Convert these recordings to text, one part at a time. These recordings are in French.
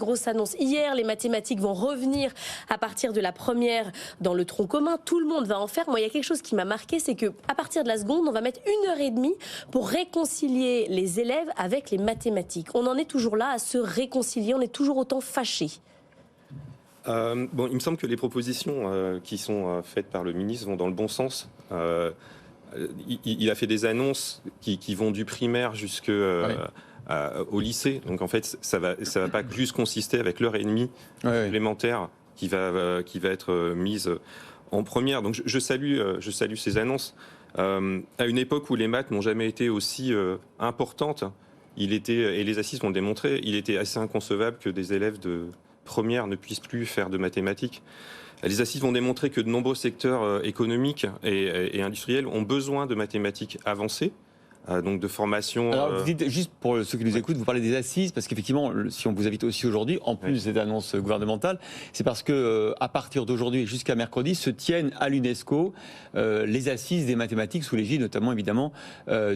grosse annonce hier. Les mathématiques vont revenir à partir de la première dans le tronc commun. Tout le monde va en faire. Moi, il y a quelque chose qui m'a marqué, c'est qu'à partir de la seconde, on va mettre 1h30 pour réconcilier les élèves avec les mathématiques. On en est toujours là à se réconcilier, on est toujours autant fâchés. Bon, il me semble que les propositions qui sont faites par le ministre vont dans le bon sens. Il a fait des annonces qui vont du primaire au lycée. Donc en fait, ça va pas juste consister avec l'heure et demie supplémentaire qui va être mise en première. Donc je salue ces annonces. À une époque où les maths n'ont jamais été aussi importantes, et les assises l'ont démontré, il était assez inconcevable que des élèves de première ne puissent plus faire de mathématiques. Les assises vont démontrer que de nombreux secteurs économiques et industriels ont besoin de mathématiques avancées, donc de formation. Alors, vous dites, juste pour ceux qui nous écoutent, vous parlez des assises, parce qu'effectivement, si on vous invite aussi aujourd'hui, en plus de cette annonce gouvernementale, c'est parce que à partir d'aujourd'hui et jusqu'à mercredi se tiennent à l'UNESCO les assises des mathématiques sous l'égide notamment évidemment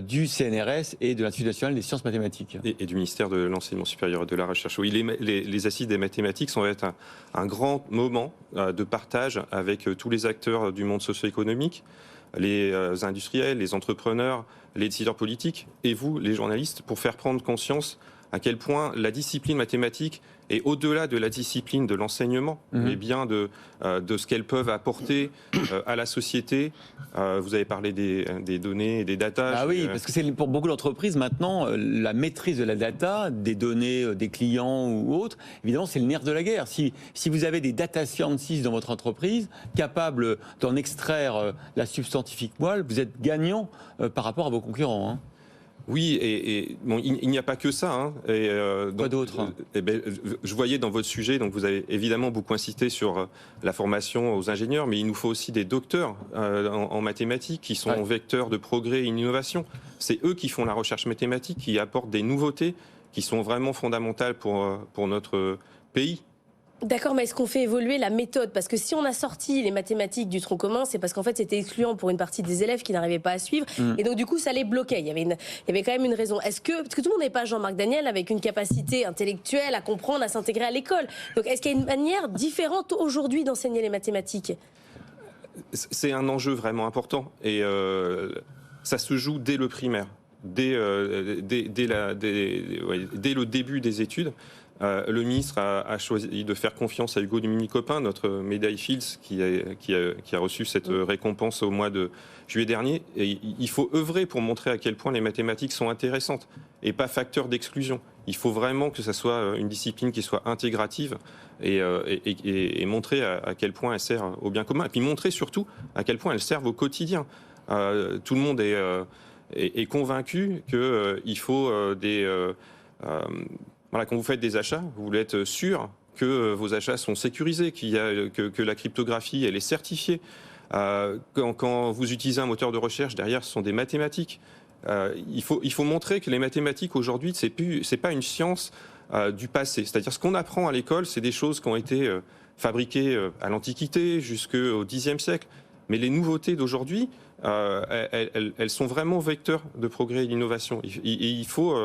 du CNRS et de l'Institut national des sciences mathématiques. Et du ministère de l'enseignement supérieur et de la recherche. Oui, les assises des mathématiques sont être un grand moment de partage avec tous les acteurs du monde socio-économique, les industriels, les entrepreneurs, les décideurs politiques et vous, les journalistes, pour faire prendre conscience à quel point la discipline mathématique est au-delà de la discipline de l'enseignement, mais bien de ce qu'elles peuvent apporter à la société. Vous avez parlé des données et des data. Ah oui, parce que c'est pour beaucoup d'entreprises maintenant, la maîtrise de la data, des données des clients ou autres, évidemment c'est le nerf de la guerre. Si vous avez des data scientists dans votre entreprise, capables d'en extraire la substantifique moelle, vous êtes gagnant par rapport à vos concurrents. Hein. Oui, et bon, il n'y a pas que ça. Hein. Quoi d'autre je voyais dans votre sujet, donc vous avez évidemment beaucoup insisté sur la formation aux ingénieurs, mais il nous faut aussi des docteurs en mathématiques qui sont vecteurs de progrès et d'innovation. C'est eux qui font la recherche mathématique, qui apportent des nouveautés qui sont vraiment fondamentales pour notre pays. D'accord, mais est-ce qu'on fait évoluer la méthode? Parce que si on a sorti les mathématiques du tronc commun, c'est parce qu'en fait c'était excluant pour une partie des élèves qui n'arrivaient pas à suivre. Et donc du coup ça les bloquait. Il y avait quand même une raison. Parce que tout le monde n'est pas Jean-Marc Daniel avec une capacité intellectuelle à comprendre, à s'intégrer à l'école. Donc est-ce qu'il y a une manière différente aujourd'hui d'enseigner les mathématiques? C'est un enjeu vraiment important. Et ça se joue dès le primaire, dès le début des études. Le ministre a choisi de faire confiance à Hugo Duminil-Copin, notre médaille Fields, qui a reçu cette récompense au mois de juillet dernier. Et il faut œuvrer pour montrer à quel point les mathématiques sont intéressantes et pas facteur d'exclusion. Il faut vraiment que ça soit une discipline qui soit intégrative et montrer à quel point elle sert au bien commun. Et puis montrer surtout à quel point elle sert au quotidien. Tout le monde est convaincu qu'il faut Voilà, quand vous faites des achats, vous voulez être sûr que vos achats sont sécurisés, que la cryptographie elle est certifiée. Quand vous utilisez un moteur de recherche, derrière, ce sont des mathématiques. Il faut montrer que les mathématiques, aujourd'hui, c'est pas une science du passé. C'est-à-dire, ce qu'on apprend à l'école, c'est des choses qui ont été fabriquées à l'Antiquité jusqu'au Xe siècle. Mais les nouveautés d'aujourd'hui, elles sont vraiment vecteurs de progrès et d'innovation. Il faut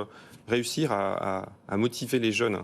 réussir à motiver les jeunes